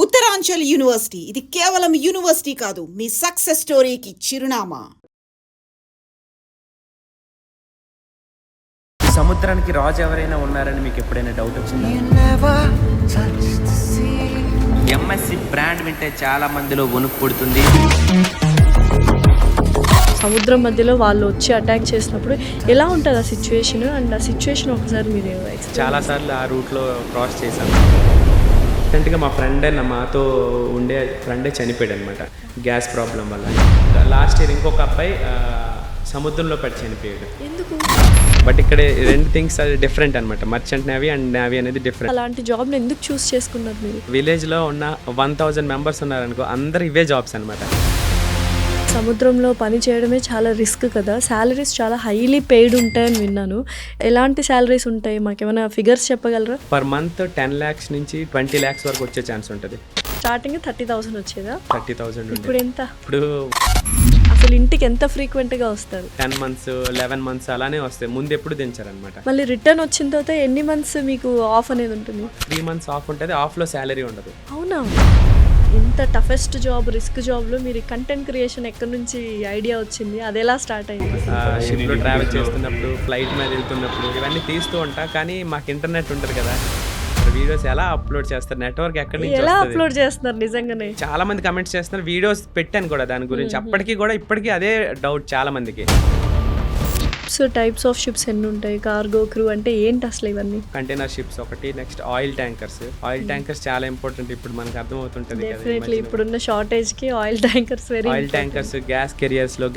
Uttaranchal university ఇది కేవలం university కాదు, మీ సక్సెస్ స్టోరీకి చిరునామా. సముద్రానికి రాజు ఎవరైనా ఉన్నారని మీకు ఎప్పుడైనా డౌట్ వచ్చిందా? ఎంఎస్సి బ్రాండ్ వింటే చాలా మందిలో వణుకు పుడుతుంది. సముద్రం మధ్యలో వాళ్ళు వచ్చి అటాక్ చేసినప్పుడు ఎలా ఉంటుంది ఆ సిచ్యువేషన్, అండ్ ఆ సిచ్యువేషన్ ఒకసారి మీరు చాలాసార్లు ఆ రూట్లో క్రాస్ చేశాను. రీసెంట్గా మా మాతో ఉండే ఫ్రెండే చనిపోయాడు అనమాట, గ్యాస్ ప్రాబ్లం వల్ల. లాస్ట్ ఇయర్ ఇంకొక అబ్బాయి సముద్రంలో పడి చనిపోయాడు. ఎందుకు? బట్ ఇక్కడ రెండు థింగ్స్ అది డిఫరెంట్ అనమాట. మర్చెంట్ నేవీ అండ్ నేవీ అనేది డిఫరెంట్. అలాంటి జాబ్ని ఎందుకు చూస్ చేసుకున్నారు మీరు? విలేజ్లో ఉన్న 1000 మెంబర్స్ ఉన్నారనుకో, అందరు ఇవే జాబ్స్ అనమాట. సముద్రంలో పని చేయడమే చాలా రిస్క్ కదా, శాలరీస్ చాలా హైలీ పెయిడ్ ఉంటాయని విన్నాను. ఎలాంటి శాలరీస్ ఉంటాయి, మాకేమైనా ఫిగర్స్ చెప్పగలరా? పర్ మంత్ 10 lakhs నుంచి 20 lakhs వరకు వచ్చే ఛాన్స్ ఉంటుంది. స్టార్టింగ్ 30,000 వచ్చేదా? 30,000. ఇప్పుడు ఎంత? ఇప్పుడు అసలు ఇంటికి ఎంత ఫ్రీక్వెంట్గా వస్తారు? 10 months 11 months అలానే వస్తాయి. ముందు ఎప్పుడు దించారనమాట. మళ్ళీ రిటర్న్ వచ్చిన తర్వాత ఎన్ని మంత్స్ మీకు ఆఫ్ అనేది ఉంటుంది? 3 months ఆఫ్ ఉంటుంది. ఆఫ్లో శాలరీ ఉండదు. అవునా? ఇంత టఫెస్ట్ జాబ్, రిస్క్ జాబ్లో మీరు కంటెంట్ క్రియేషన్ ఎక్కడి నుంచి ఐడియా వచ్చింది, అది ఎలా స్టార్ట్ అయింది? షిప్లో ట్రావెల్ చేస్తున్నప్పుడు, ఫ్లైట్ మీద వెళ్తున్నప్పుడు ఇవన్నీ తీస్తూ ఉంటా. కానీ మాకు ఇంటర్నెట్ ఉంటుంది కదా, వీడియోస్ ఎలా అప్లోడ్ చేస్తారు, నెట్వర్క్ ఎక్కడి నుంచి ఎలా అప్లోడ్ చేస్తున్నారు? నిజంగానే చాలా మంది కమెంట్స్ చేస్తున్నారు. వీడియోస్ పెట్టాను కూడా దాని గురించి. అప్పటికి కూడా ఇప్పటికీ అదే డౌట్ చాలా మందికి. టైప్స్ ఆఫ్ షిప్స్ ఎన్ని ఉంటాయి? కార్గో, క్రూ అంటే ఏంటి అసలు ఇవన్నీ? కంటైనర్ షిప్స్ ఒకటి, నెక్స్ట్ ఆయిల్ ట్యాంకర్స్ చాలా ఇంపార్టెంట్. ఇప్పుడు మనకు అర్థమవుతుంటది. డెఫినెట్లీ ఇప్పుడున్న షార్టేజ్ కి oil tankers very oil tankers. Gas careers లో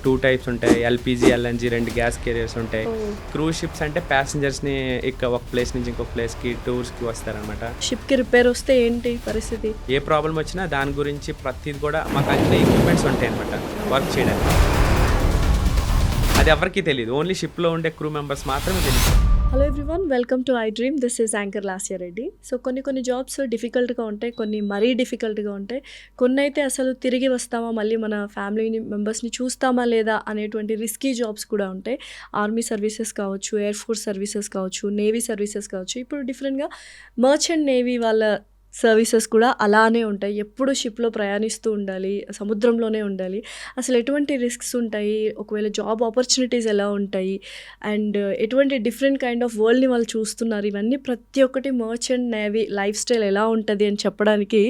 2 types ఉంటాయి, ఎల్పిజి, ఎల్ఎన్జి 2 గ్యాస్ కెరియర్స్ ఉంటాయి. క్రూజ్ షిప్స్ అంటే ప్యాసింజర్స్ ని ఒక ప్లేస్ నుంచి ఇంకొక ప్లేస్ కి టూర్స్ కి వస్తారనమాట. షిప్ కి రిపేర్ వస్తే ఏంటి పరిస్థితి? ఏ ప్రాబ్లం వచ్చినా దాని గురించి ప్రతిది కూడా మాకు అన్ని ఎక్విప్మెంట్స్ ఉంటాయి అనమాట వర్క్ చేయడానికి. అది ఎవరికి తెలియదు, ఓన్లీ షిప్లో ఉండే క్రూ మెంబర్స్ మాత్రమే తెలియదు. Hello everyone, welcome to I dream. This is anchor Lasya Reddy. So కొన్ని జాబ్స్ డిఫికల్ట్గా ఉంటాయి, కొన్ని మరీ డిఫికల్ట్గా ఉంటాయి. కొన్ని అయితే అసలు తిరిగి వస్తామా, మళ్ళీ మన ఫ్యామిలీ మెంబర్స్ని చూస్తామా లేదా అనేటువంటి రిస్కీ జాబ్స్ కూడా ఉంటాయి. ఆర్మీ సర్వీసెస్ కావచ్చు, ఎయిర్ ఫోర్స్ సర్వీసెస్ కావచ్చు, నేవీ సర్వీసెస్ కావచ్చు. ఇప్పుడు డిఫరెంట్గా మర్చెంట్ నేవీ వాళ్ళ సర్వీసెస్ కూడా అలానే ఉంటాయి. ఎప్పుడు షిప్లో ప్రయాణిస్తూ ఉండాలి, సముద్రంలోనే ఉండాలి. అసలు ఎటువంటి రిస్క్స్ ఉంటాయి, ఒకవేళ జాబ్ ఆపర్చునిటీస్ ఎలా ఉంటాయి, అండ్ ఎటువంటి డిఫరెంట్ కైండ్ ఆఫ్ వరల్డ్ని వాళ్ళు చూస్తున్నారు, ఇవన్నీ ప్రతి ఒక్కటి మర్చెంట్ నేవీ లైఫ్ స్టైల్ ఎలా ఉంటుంది అని చెప్పడానికి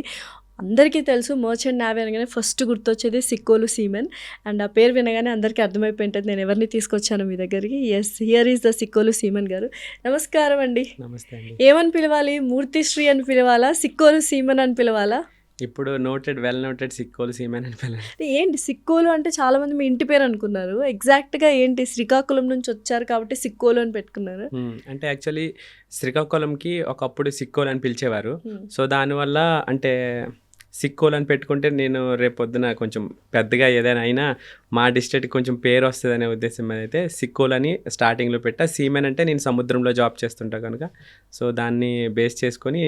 అందరికీ తెలుసు. మర్చెంట్ నేవీ అనగానే ఫస్ట్ గుర్తొచ్చేది సిక్కోలు సీమెన్, అండ్ ఆ పేరు వినగానే అందరికీ అర్థమైపోయి ఉంటుంది నేను ఎవరిని తీసుకొచ్చాను మీ దగ్గరికి. Yes, here is the Sikkolu seaman గారు. నమస్కారం అండి. నమస్తే అండి. ఏమని పిలవాలి? మూర్తిశ్రీ అని పిలవాలా, సిక్కోలు సీమెన్ అని పిలవాలా? ఇప్పుడు వెల్ నోటెడ్ సిక్కోలు సీమెన్ అని పిలవాలి. ఏంటి సిక్కోలు అంటే చాలా మంది మీ ఇంటి పేరు అనుకున్నారు. ఎగ్జాక్ట్గా ఏంటి? శ్రీకాకుళం నుంచి వచ్చారు కాబట్టి సిక్కోలు అని పెట్టుకున్నారు. అంటే యాక్చువల్లీ శ్రీకాకుళంకి ఒకప్పుడు సిక్కోలు అని పిలిచేవారు. సో దానివల్ల అంటే సిక్కోలు అని పెట్టుకుంటే నేను రేపొద్దున కొంచెం పెద్దగా ఏదైనా అయినా మా డిస్ట్రిక్ట్ కొంచెం పేరు వస్తుంది అనే ఉద్దేశం అయితే సిక్కోలు అని స్టార్టింగ్లో పెట్టా. సీమెన్ అంటే నేను సముద్రంలో జాబ్ చేస్తుంటా కనుక సో దాన్ని బేస్ చేసుకొని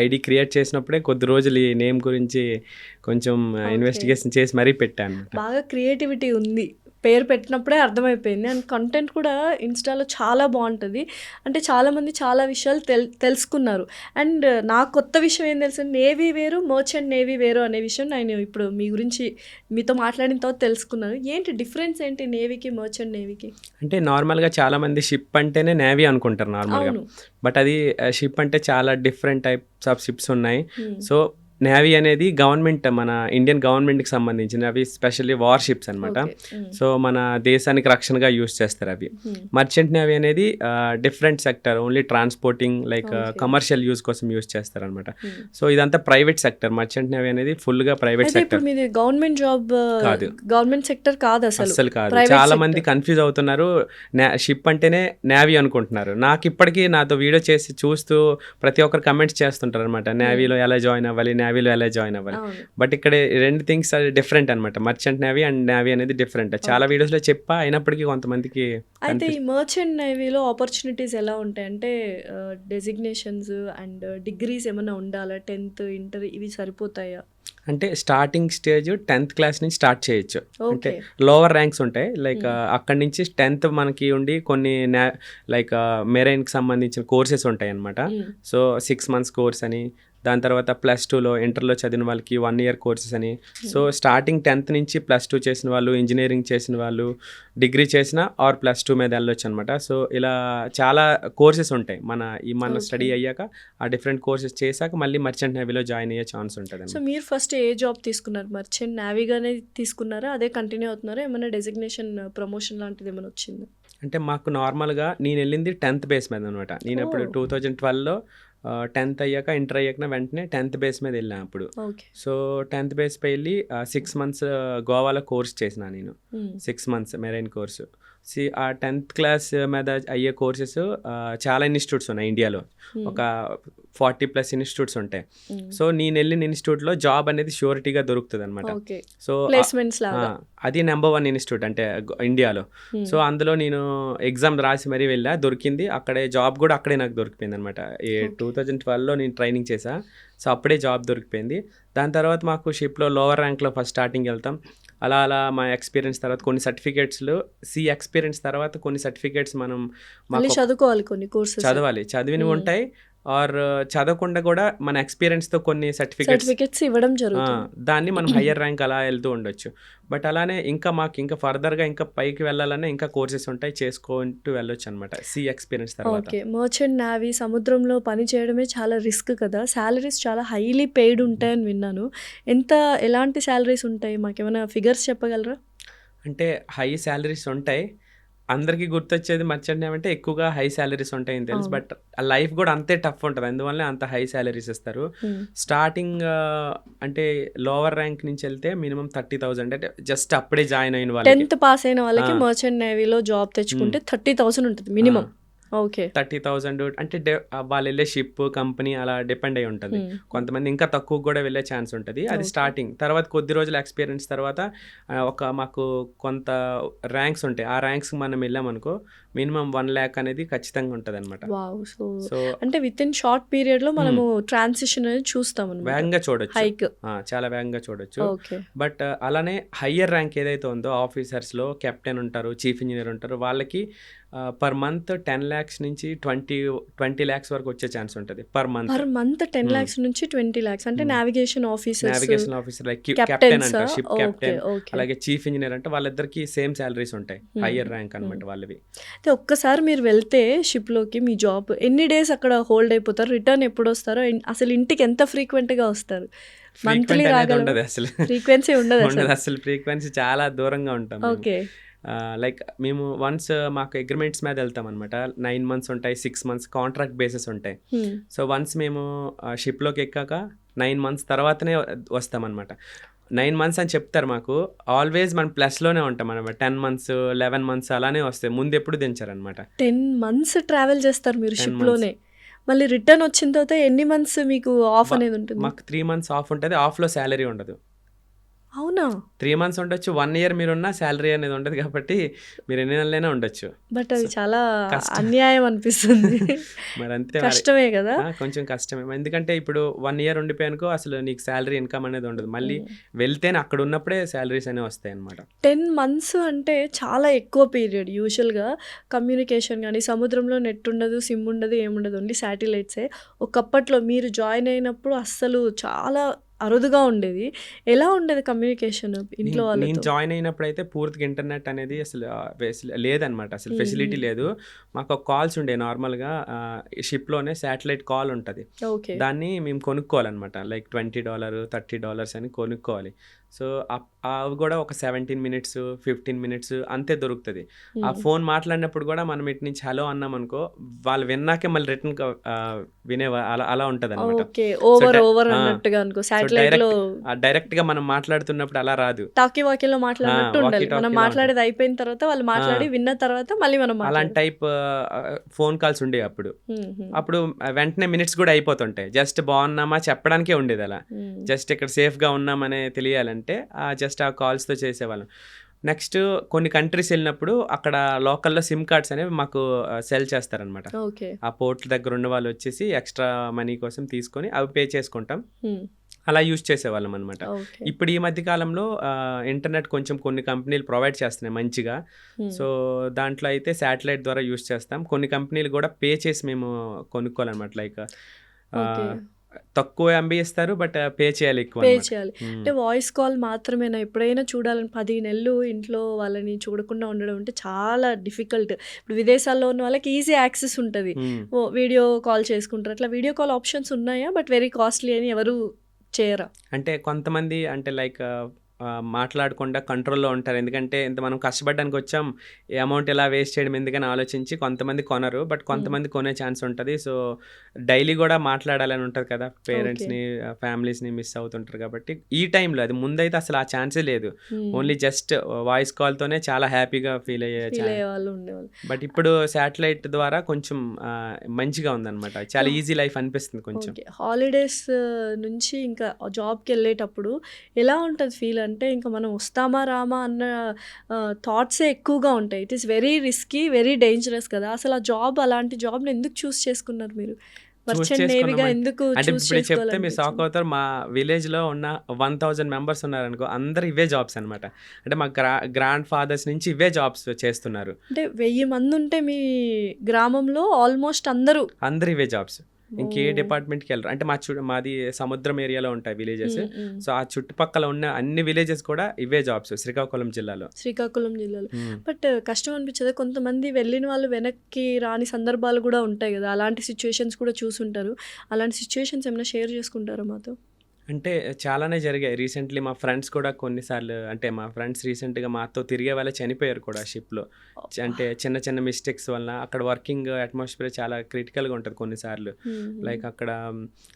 ఐడి క్రియేట్ చేసినప్పుడే కొద్ది రోజులు ఈ నేమ్ గురించి కొంచెం ఇన్వెస్టిగేషన్ చేసి మరీ పెట్టాను. బాగా క్రియేటివిటీ ఉంది, పేరు పెట్టినప్పుడే అర్థమైపోయింది. అండ్ కంటెంట్ కూడా ఇన్స్టాలో చాలా బాగుంటుంది. అంటే చాలామంది చాలా విషయాలు తెలుసుకున్నారు. అండ్ నాకు కొత్త విషయం ఏం తెలుసు, నేవీ వేరు మర్చెంట్ నేవీ వేరు అనే విషయం నేను ఇప్పుడు మీ గురించి మీతో మాట్లాడిన తర్వాత తెలుసుకున్నాను. ఏంటి డిఫరెన్స్ ఏంటి నేవీకి మర్చెంట్ నేవీకి? అంటే నార్మల్గా చాలామంది షిప్ అంటేనే నేవీ అనుకుంటారు నార్మల్గా. బట్ అది షిప్ అంటే చాలా డిఫరెంట్ టైప్స్ ఆఫ్ షిప్స్ ఉన్నాయి. సో నేవీ అనేది గవర్నమెంట్, మన ఇండియన్ గవర్నమెంట్కి సంబంధించిన అవి స్పెషల్లీ వార్ షిప్స్ అనమాట. సో మన దేశానికి రక్షణగా యూజ్ చేస్తారు అవి. మర్చెంట్ నేవీ అనేది different sector, only transporting like commercial use కోసం యూజ్ చేస్తారు అనమాట. సో ఇదంతా ప్రైవేట్ సెక్టర్. మర్చెంట్ నేవీ అనేది ఫుల్గా ప్రైవేట్ సెక్టర్. గవర్నమెంట్ జాబ్ కాదు, గవర్నమెంట్ సెక్టర్ కాదు, అసలు కాదు. చాలా మంది కన్ఫ్యూజ్ అవుతున్నారు. షిప్ అంటేనే నేవీ అనుకుంటున్నారు. నాకు ఇప్పటికీ నాతో వీడియో చేసి చూస్తూ ప్రతి ఒక్కరు కమెంట్స్ చేస్తుంటారు అనమాట, నేవీలో ఎలా జాయిన్ అవ్వాలి, నేవీలో ఎలా జాయిన్ అవ్వాలి. బట్ ఇక్కడ రెండు థింగ్స్ డిఫరెంట్ అనమాట. మర్చెంట్ నేవీ అండ్ నేవీ అనేది డిఫరెంట్. చాలా వీడియోస్లో చెప్పా, అయినప్పటికీ కొంతమందికి. అయితే ఈ మర్చెంట్ నేవీలో ఆపర్చునిటీస్ ఎలా ఉంటాయి అంటే డెసిగ్నేషన్స్ అండ్ డిగ్రీస్ ఏమైనా ఉండాలా? 10th, ఇంటర్ ఇవి సరిపోతాయా? అంటే స్టార్టింగ్ స్టేజ్ 10th క్లాస్ నుంచి స్టార్ట్ చేయొచ్చు. అంటే లోవర్ ర్యాంక్స్ ఉంటాయి, లైక్ అక్కడి నుంచి 10th మనకి ఉండి కొన్ని లైక్ మెరైన్కి సంబంధించిన కోర్సెస్ ఉంటాయి అనమాట. సో 6 months కోర్స్ అని, దాని తర్వాత +2లో ఇంటర్లో చదివిన వాళ్ళకి 1 year కోర్సెస్ అని. సో స్టార్టింగ్ 10th నుంచి +2 చేసిన వాళ్ళు, ఇంజనీరింగ్ చేసిన వాళ్ళు, డిగ్రీ చేసిన ఆర్ +2 మీద వెళ్ళొచ్చు అనమాట. సో ఇలా చాలా కోర్సెస్ ఉంటాయి. మన స్టడీ అయ్యాక ఆ డిఫరెంట్ కోర్సెస్ చేశాక మళ్ళీ మర్చెంట్ నేవీలో జాయిన్ అయ్యే ఛాన్స్ ఉంటుంది. సో మీరు ఫస్ట్ ఏ జాబ్ తీసుకున్నారు? మర్చెంట్ నేవీగానే తీసుకున్నారా, అదే కంటిన్యూ అవుతున్నారా, ఏమైనా డెసిగ్నేషన్ ప్రమోషన్ లాంటిది ఏమైనా వచ్చిందా? అంటే మాకు నార్మల్గా నేను వెళ్ళింది 10th బేస్ మీద అనమాట. నేను అప్పుడు 2012లో 10th అయ్యాక ఇంటర్ అయ్యాక వెంటనే 10th బేస్ మీద వెళ్ళాను అప్పుడు. ఓకే. సో 10th బేస్ పై వెళ్ళి 6 months గోవాలో కోర్స్ చేసిన నేను. 6 months మెరైన్ కోర్సు. ఆ 10th క్లాస్ మీద అయ్యే కోర్సెస్ చాలా ఇన్స్టిట్యూట్స్ ఉన్నాయి ఇండియాలో. ఒక 40+ ఇన్స్టిట్యూట్స్ ఉంటాయి. సో నేను వెళ్ళిన ఇన్స్టిట్యూట్లో జాబ్ అనేది ష్యూరిటీగా దొరుకుతుంది అనమాట. ఓకే. సో ప్లేస్మెంట్స్ లాగా అది నెంబర్ 1 ఇన్స్టిట్యూట్ అంటే ఇండియాలో. సో అందులో నేను ఎగ్జామ్ రాసి మరీ వెళ్ళా, దొరికింది. అక్కడే జాబ్ కూడా అక్కడే నాకు దొరికిపోయింది అనమాట. 2012లో నేను ట్రైనింగ్ చేశా. సో అప్పుడే జాబ్ దొరికిపోయింది. దాని తర్వాత మాకు షిప్లో లోవర్ ర్యాంక్లో ఫస్ట్ స్టార్టింగ్ వెళ్తాం. అలా అలా మా ఎక్స్పీరియన్స్ తర్వాత కొన్ని సర్టిఫికేట్స్లో ఎక్స్పీరియన్స్ తర్వాత కొన్ని సర్టిఫికేట్స్ మనం చదువుకోవాలి, కొన్ని కోర్సెస్ చదవాలి, చదివినవి ఉంటాయి. ఆర్ చదవకుండా కూడా మన ఎక్స్పీరియన్స్తో కొన్ని సర్టిఫికేట్స్ ఇవ్వడం జరుగుతుంది. దాన్ని మనం హయ్యర్ ర్యాంక్ అలా వెళ్తూ ఉండొచ్చు. బట్ అలానే మాకు ఇంకా ఫర్దర్గా ఇంకా పైకి వెళ్ళాలన్నా ఇంకా కోర్సెస్ ఉంటాయి, చేసుకుంటూ వెళ్ళొచ్చు అనమాట ఎక్స్పీరియన్స్ తర్వాత. ఓకే. మర్చెంట్ నేవీ సముద్రంలో పని చేయడమే చాలా రిస్క్ కదా. శాలరీస్ చాలా హైలీ పెయిడ్ ఉంటాయని విన్నాను. ఎలాంటి శాలరీస్ ఉంటాయి? మాకేమైనా ఫిగర్స్ చెప్పగలరా? అంటే హై శాలరీస్ ఉంటాయి. అందరికీ గుర్తొచ్చేది మర్చెంట్ నేవీ అంటే ఎక్కువగా హై శాలరీస్ ఉంటాయని తెలుసు. బట్ ఆ లైఫ్ కూడా అంతే టఫ్ ఉంటుంది, అందువల్ల అంత హై శాలరీస్ ఇస్తారు. స్టార్టింగ్ అంటే లోవర్ ర్యాంక్ నుంచి వెళ్తే మినిమం 30,000, అంటే జస్ట్ అప్పుడే జాయిన్ అయిన వాళ్ళకి, 10th పాస్ అయిన వాళ్ళకి మర్చెంట్ నేవీలో జాబ్ తెచ్చుకుంటే 30,000 ఉంటుంది మినిమం. ఓకే. 30,000 అంటే వాళ్ళు వెళ్ళే షిప్ కంపెనీ అలా డిపెండ్ అయి ఉంటుంది. కొంతమంది ఇంకా తక్కువ కూడా వెళ్ళే ఛాన్స్ ఉంటుంది. అది స్టార్టింగ్. తర్వాత కొద్ది రోజుల ఎక్స్పీరియన్స్ తర్వాత మాకు కొంత ర్యాంక్స్ ఉంటాయి. ఆ ర్యాంక్స్ మనం వెళ్ళామనుకో మినిమం 1 lakh అనేది ఖచ్చితంగా ఉంటుంది అనమాట. సో అంటే విత్ ఇన్ షార్ట్ పీరియడ్ లో మనము ట్రాన్సిషన్ అనేది చూస్తాం, వేగంగా చూడొచ్చు, హైక్ చాలా వేగంగా చూడొచ్చు. బట్ అలానే హయ్యర్ ర్యాంక్ ఏదైతే ఉందో ఆఫీసర్స్ లో కెప్టెన్ ఉంటారు, చీఫ్ ఇంజనీర్ ఉంటారు, వాళ్ళకి పర్ మంత్ 10 lakhs నుంచి 20 lakhs వరకు వచ్చే ఛాన్స్ ఉంటుంది పర్ మంత్. 10 lakhs నుంచి 20 lakhs అంటే నావిగేషన్ ఆఫీసర్ లైక్ కెప్టెన్ అంట, షిప్ కెప్టెన్, అలాగే చీఫ్ ఇంజనీర్ అంటే వాళ్ళిద్దరికి సేమ్ సాలరీస్ ఉంటాయి, హయ్యర్ ర్యాంక్ అనమాట వాళ్ళవి. అయితే ఒక్కసారి మీరు వెళ్తే షిప్ లోకి మీ జాబ్ ఎన్ని డేస్ అక్కడ హోల్డ్ అయిపోతారు? రిటర్న్ ఎప్పుడు వస్తారో? అసలు ఇంటికి ఎంత ఫ్రీక్వెంట్ గా వస్తారు? మంత్లీ ఉండదు అసలు, ఫ్రీక్వెన్సీ ఉండదు అసలు. ఫ్రీక్వెన్సీ చాలా దూరంగా ఉంటాం. ఓకే. లైక్ మేము వన్స్ మాకు అగ్రిమెంట్స్ మీద వెళ్తాం అనమాట. 9 months ఉంటాయి, 6 months కాంట్రాక్ట్ బేసిస్ ఉంటాయి. సో వన్స్ మేము షిప్లోకి ఎక్కాక 9 months తర్వాతనే వస్తామన్నమాట. 9 months అని చెప్తారు మాకు. ఆల్వేస్ మనం ప్లస్లోనే ఉంటాం అనమాట. 10 months 11 months అలానే వస్తాయి, ముందు ఎప్పుడు దించారనమాట. 10 months ట్రావెల్ చేస్తారు మీరు షిప్లోనే. మళ్ళీ రిటర్న్ వచ్చిన తర్వాత ఎన్ని మంత్స్ మీకు ఆఫ్ అనేది ఉంటుంది? మాకు 3 months ఆఫ్ ఉంటుంది. ఆఫ్లో శాలరీ ఉండదు. అవునా? 3 months ఉండొచ్చు, 1 year మీరున్న శాలరీ అనేది ఉండదు కాబట్టి మీరు ఎన్ని నెలలైనా ఉండొచ్చు. బట్ అది చాలా అన్యాయం అనిపిస్తుంది. మరి అంతే, కష్టమే కదా, కొంచెం కష్టమే. ఎందుకంటే ఇప్పుడు 1 year ఉండిపోయానుకో అసలు నీకు శాలరీ ఇన్కమ్ అనేది ఉండదు. మళ్ళీ వెళ్తేనే అక్కడ ఉన్నప్పుడే శాలరీస్ అనేవి వస్తాయి అనమాట. 10 months అంటే చాలా ఎక్కువ పీరియడ్. యూజువల్గా కమ్యూనికేషన్ కానీ, సముద్రంలో నెట్ ఉండదు, సిమ్ ఉండదు, ఏముండదు, ఓన్లీ శాటిలైట్సే. ఒకప్పట్లో మీరు జాయిన్ అయినప్పుడు అస్సలు చాలా అరుదుగా ఉండేది. ఎలా ఉండేది కమ్యూనికేషన్ ఇంట్లో వాళ్ళతో? నేను జాయిన్ అయినప్పుడు అయితే పూర్తిగా ఇంటర్నెట్ అనేది అసలు లేదనమాట, అసలు ఫెసిలిటీ లేదు. మాకు కాల్స్ ఉండే నార్మల్గా షిప్లోనే శాటిలైట్ కాల్ ఉంటుంది. దాన్ని మేము కొనుక్కోవాలన్నమాట. లైక్ $20 $30 అని కొనుక్కోవాలి. సో అవి కూడా ఒక 17 minutes 15 minutes అంతే దొరుకుతుంది. ఆ ఫోన్ మాట్లాడినప్పుడు కూడా మనం ఇటు నుంచి హలో అన్నాం అనుకో, వాళ్ళు విన్నాకే మళ్ళీ రిటర్న్ అలా ఉంటుంది అనమాట. డైరెక్ట్ గా మనం మాట్లాడుతున్నప్పుడు అలా రాదు, టాకీ వాకీలో మాట్లాడినట్టు ఉండాలి. మనం మాట్లాడేది అయిపోయిన తర్వాత వాళ్ళు మాట్లాడి విన్న తర్వాత మళ్ళీ మనం అలాంటి టైప్ ఫోన్ కాల్స్ ఉండేవి అప్పుడు వెంటనే మినిట్స్ కూడా అయిపోతుంటాయి. జస్ట్ బాగున్నామా చెప్పడానికే ఉండేది. అలా జస్ట్ ఇక్కడ సేఫ్ గా ఉన్నామనే తెలియాలంటే జస్ట్ ఆ కాల్స్తో చేసేవాళ్ళం. నెక్స్ట్ కొన్ని కంట్రీస్ వెళ్ళినప్పుడు అక్కడ లోకల్లో సిమ్ కార్డ్స్ అనేవి మాకు సెల్ చేస్తారనమాట. ఆ పోర్ట్ దగ్గర ఉన్న వాళ్ళు వచ్చేసి ఎక్స్ట్రా మనీ కోసం తీసుకొని అవి పే చేసుకుంటాం, అలా యూజ్ చేసేవాళ్ళం అనమాట. ఇప్పుడు ఈ మధ్య కాలంలో ఇంటర్నెట్ కొంచెం కొన్ని కంపెనీలు ప్రొవైడ్ చేస్తున్నాయి మంచిగా. సో దాంట్లో అయితే శాటిలైట్ ద్వారా యూజ్ చేస్తాం. కొన్ని కంపెనీలు కూడా పే చేసి మేము కొనుక్కోవాలన్నమాట. లైక్ తక్కువ ఎంబీ ఇస్తారు, బట్ పే చేయాలి ఎక్కువ పే అన్నమాట. చేయాలి. అంటే వాయిస్ కాల్ మాత్రమేనా? ఎప్పుడైనా చూడాలని 10 నెలలు ఇంట్లో వాళ్ళని చూడకుండా ఉండడం అంటే చాలా డిఫికల్ట్. ఇప్పుడు విదేశాల్లో ఉన్న వాళ్ళకి ఈజీ యాక్సెస్ ఉంటది. వీడియో కాల్ చేసుకుంటారు. అట్లా వీడియో కాల్ ఆప్షన్స్ ఉన్నాయా? బట్ వెరీ కాస్ట్లీ అని ఎవరు చేయరా? అంటే కొంతమంది అంటే లైక్ మాట్లాడకుండా కంట్రోల్లో ఉంటారు. ఎందుకంటే ఇంత మనం కష్టపడడానికి వచ్చాం, ఈ అమౌంట్ ఎలా వేస్ట్ చేయడం ఎందుకని ఆలోచించి కొంతమంది కొనరు, బట్ కొంతమంది కొనే ఛాన్స్ ఉంటుంది. సో డైలీ కూడా మాట్లాడాలని ఉంటుంది కదా, పేరెంట్స్ని ఫ్యామిలీస్ని మిస్ అవుతుంటారు కాబట్టి ఈ టైంలో, అది ముందైతే అసలు ఆ ఛాన్సే లేదు. ఓన్లీ జస్ట్ వాయిస్ కాల్తోనే చాలా హ్యాపీగా ఫీల్ అయ్యే వాళ్ళు ఉండేవాళ్ళు. బట్ ఇప్పుడు శాటిలైట్ ద్వారా కొంచెం మంచిగా ఉందన్నమాట. చాలా ఈజీ లైఫ్ అనిపిస్తుంది కొంచెం. హాలిడేస్ నుంచి ఇంకా జాబ్కి వెళ్ళేటప్పుడు ఎలా ఉంటుంది ఫీల్? అంటే ఇంకా మనం వస్తామా రామా అన్న థాట్సే ఎక్కువగా ఉంటాయి. It is very risky, very dangerous కదా. అసలు ఆ జాబ్, అలాంటి జాబ్ని ఎందుకు చూస్ చేసుకున్నారు మీరు? మర్చెంట్ నేవీగా ఎందుకు అంటే చూస్ ఇప్పుడు చెప్తే మీరు షాక్ చేసుకోవాలనిపించింది? అవుతారు. మా విలేజ్లో ఉన్న 1000 మెంబర్స్ ఉన్నారనుకో, అందరు ఇవే జాబ్స్ అనమాట. అంటే మా గ్రాండ్ ఫాదర్స్ నుంచి ఇవే జాబ్స్ చేస్తున్నారు. అంటే 1000 మంది ఉంటే మీ గ్రామంలో ఆల్మోస్ట్ అందరూ అందరు ఇవే జాబ్స్, ఇంకే డిపార్ట్మెంట్కి వెళ్ళరు. అంటే మాది సముద్రం ఏరియాలో ఉంటాయి విలేజెస్. సో ఆ చుట్టుపక్కల ఉన్న అన్ని విలేజెస్ కూడా ఇవే జాబ్స్ శ్రీకాకుళం జిల్లాలో. శ్రీకాకుళం జిల్లాలో. బట్ కష్టం అనిపించదు? కొంతమంది వెళ్ళిన వాళ్ళు వెనక్కి రాని సందర్భాలు కూడా ఉంటాయి కదా, అలాంటి సిచ్యువేషన్స్ కూడా చూసుంటారు. అలాంటి సిచ్యువేషన్స్ ఏమైనా షేర్ చేసుకుంటారా మాతో? అంటే చాలానే జరిగాయి. రీసెంట్లీ మా ఫ్రెండ్స్ కూడా కొన్నిసార్లు, అంటే మా ఫ్రెండ్స్ రీసెంట్గా మాతో తిరిగే వాళ్ళే చనిపోయారు కూడా షిప్లో. అంటే చిన్న చిన్న మిస్టేక్స్ వల్ల. అక్కడ వర్కింగ్ అట్మాస్ఫియర్ చాలా క్రిటికల్గా ఉంటుంది కొన్నిసార్లు. లైక్ అక్కడ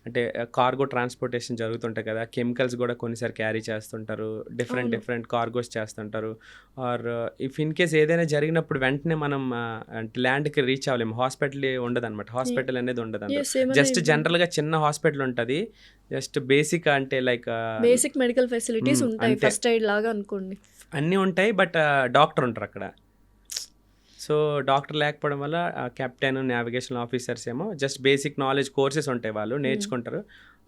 అంటే కార్గో ట్రాన్స్పోర్టేషన్ జరుగుతుంటాయి కదా, కెమికల్స్ కూడా కొన్నిసార్లు క్యారీ చేస్తుంటారు, డిఫరెంట్ కార్గోస్ చేస్తుంటారు. ఆర్ ఇఫ్ ఇన్ కేస్ ఏదైనా జరిగినప్పుడు వెంటనే మనం అంటే ల్యాండ్కి రీచ్ అవ్వలేము. హాస్పిటల్ ఉండదు అనమాట, హాస్పిటల్ అనేది ఉండదు. జస్ట్ జనరల్గా చిన్న హాస్పిటల్ ఉంటుంది, జస్ట్ బేసిక్ అంటే లైక్ బేసిక్ మెడికల్ ఫెసిలిటీస్ ఉంటాయి, అంతే. ఫస్ట్ ఎయిడ్ లాగా అనుకోండి. అన్నీ ఉంటాయి, బట్ డాక్టర్ ఉంటారు అక్కడ. సో డాక్టర్ లేకపోవడం వల్ల కెప్టెన్, నావిగేషన్ ఆఫీసర్స్ ఏమో జస్ట్ బేసిక్ నాలెడ్జ్ కోర్సెస్ ఉంటాయి, వాళ్ళు నేర్చుకుంటారు.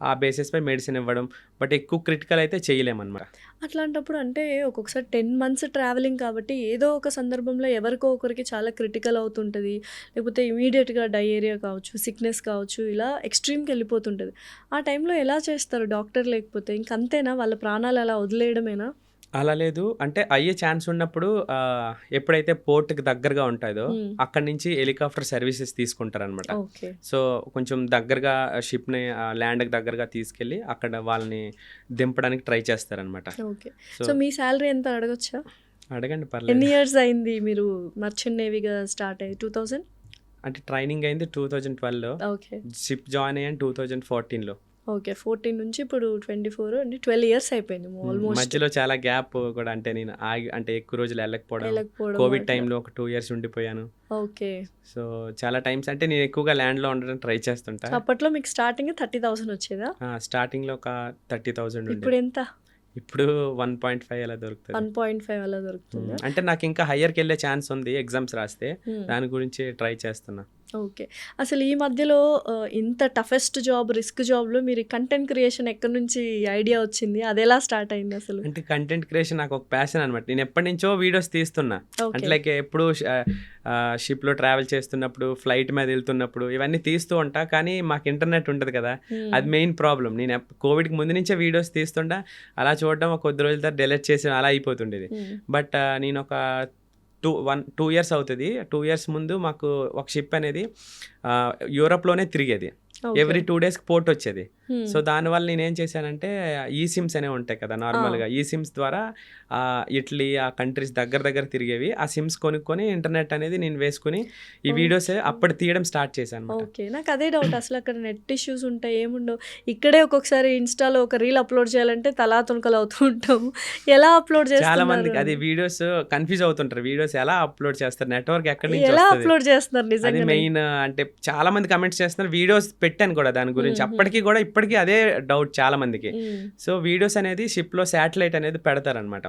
ఆ బేసిస్పై మెడిసిన్ ఇవ్వడం, బట్ ఎక్కువ క్రిటికల్ అయితే చేయలేమన్నమాట. అట్లాంటప్పుడు అంటే ఒక్కొక్కసారి 10 months ట్రావెలింగ్ కాబట్టి ఏదో ఒక సందర్భంలో ఎవరికో ఒకరికి చాలా క్రిటికల్ అవుతుంటుంది. లేకపోతే ఇమీడియట్గా డయేరియా కావచ్చు, సిక్నెస్ కావచ్చు, ఇలా ఎక్స్ట్రీమ్కి వెళ్ళిపోతుంటుంది. ఆ టైంలో ఎలా చేస్తారు డాక్టర్ లేకపోతే? ఇంకంతేనా, వాళ్ళ ప్రాణాలు అలా వదిలేయడమేనా? అలా లేదు, అంటే అయ్యే ఛాన్స్ ఉన్నప్పుడు ఎప్పుడైతే పోర్ట్కి దగ్గరగా ఉంటుందో అక్కడి నుంచి హెలికాప్టర్ సర్వీసెస్ తీసుకుంటారనమాట. ఓకే. సో కొంచెం దగ్గరగా షిప్ని ల్యాండ్కి దగ్గరగా తీసుకెళ్ళి అక్కడ వాళ్ళని దింపడానికి ట్రై చేస్తారనమాట. ఓకే. సో మీ శాలరీ ఎంత అడగొచ్చా? అడగండి, పర్లేదు. ఎన్ని ఇయర్స్ అయింది మీరు మర్చెంట్ నేవీగా స్టార్ట్ అయ్యి? 2000? అంటే ట్రైనింగ్ అయింది 2012లో, ఓకే. షిప్ జాయిన్ అయ్యాను 2014లో. ఓకే. 14 నుంచి ఇప్పుడు 24 అంటే 12 ఇయర్స్ అయిపోయింది ఆల్మోస్ట్. మధ్యలో చాలా గ్యాప్ కూడా, అంటే నేను అంటే ఎక్కువ రోజులు వెళ్ళకపోవడం, కోవిడ్ టైంలో ఒక 2 years ఉండిపోయాను. ఓకే. సో చాలా టైమ్స్ అంటే నేను ఎక్కువగా ల్యాండ్లో ఉండడం ట్రై చేస్తుంటా. అప్పట్లో మీకు స్టార్టింగ్ 30,000 వచ్చేదా? స్టార్టింగ్లో ఒక 30,000 ఇప్పుడు ఉండే, ఎంత? ఇప్పుడు 1.5 అలా దొరుకుతుంది. 1.5 అలా దొరుకుతుందా? అంటే నాకు ఇంకా హయ్యర్కి వెళ్ళే ఛాన్స్ ఉంది ఎగ్జామ్స్ రాస్తే, దాని గురించి ట్రై చేస్తున్నా. ఓకే. అసలు ఈ మధ్యలో ఇంత టఫెస్ట్ జాబ్, రిస్క్ జాబ్లో మీరు కంటెంట్ క్రియేషన్ ఎక్కడి నుంచి ఐడియా వచ్చింది? అది ఎలా స్టార్ట్ అయింది అసలు? అంటే కంటెంట్ క్రియేషన్ నాకు ఒక ప్యాషన్ అనమాట. నేను ఎప్పటి నుంచో వీడియోస్ తీస్తున్నా. అంటే లైక్ ఎప్పుడు షిప్లో ట్రావెల్ చేస్తున్నప్పుడు, ఫ్లైట్ మీద వెళ్తున్నప్పుడు ఇవన్నీ తీస్తూ ఉంటా. కానీ మాకు ఇంటర్నెట్ ఉంటుంది కదా, అది మెయిన్ ప్రాబ్లం. నేను కోవిడ్కి ముందు నుంచే వీడియోస్ తీస్తుంటా. అలా చూడడం ఒక కొద్ది రోజుల తర్వాత డెలీట్ చేసి అలా అయిపోతుండేది. బట్ నేను ఒక 2 years అవుతుంది. 2 years ముందు మాకు ఒక షిప్ అనేది యూరోప్లోనే తిరిగేది. ఎవ్రీ 2 days పోర్ట్ వచ్చేది. సో దానివల్ల నేనేం చేశానంటే, ఈ సిమ్స్ అనేవి ఉంటాయి కదా నార్మల్గా, ఈ సిమ్స్ ద్వారా ఇటలీ ఆ కంట్రీస్ దగ్గర తిరిగేవి. ఆ సిమ్స్ కొనుక్కొని ఇంటర్నెట్ అనేది నేను వేసుకుని ఈ వీడియోస్ అప్పుడు తీయడం స్టార్ట్ చేశాను. ఓకే. నాకు అదే డౌట్, అసలు అక్కడ నెట్ ఇష్యూస్ ఉంటాయి, ఏముండవు. ఇక్కడే ఒక్కొక్కసారి ఇన్స్టాలో ఒక రీల్ అప్లోడ్ చేయాలంటే తలా తునకలు అవుతూ ఉంటాము. ఎలా అప్లోడ్ చేస్తారు? చాలా మందికి అది వీడియోస్ కన్ఫ్యూజ్ అవుతుంటారు, వీడియోస్ ఎలా అప్లోడ్ చేస్తారు, నెట్వర్క్ ఎక్కడి నుంచి ఎలా వస్తుంది, అప్లోడ్ చేస్తున్నారు? అది నిజంగా మెయిన్. అంటే చాలా మంది కమెంట్స్ చేస్తున్నారు, వీడియోస్ పెట్టాను కూడా దాని గురించి. అప్పటికి కూడా ఇప్పటికీ అదే డౌట్ చాలా మందికి. సో వీడియోస్ అనేది షిప్లో శాటిలైట్ అనేది పెడతారనమాట.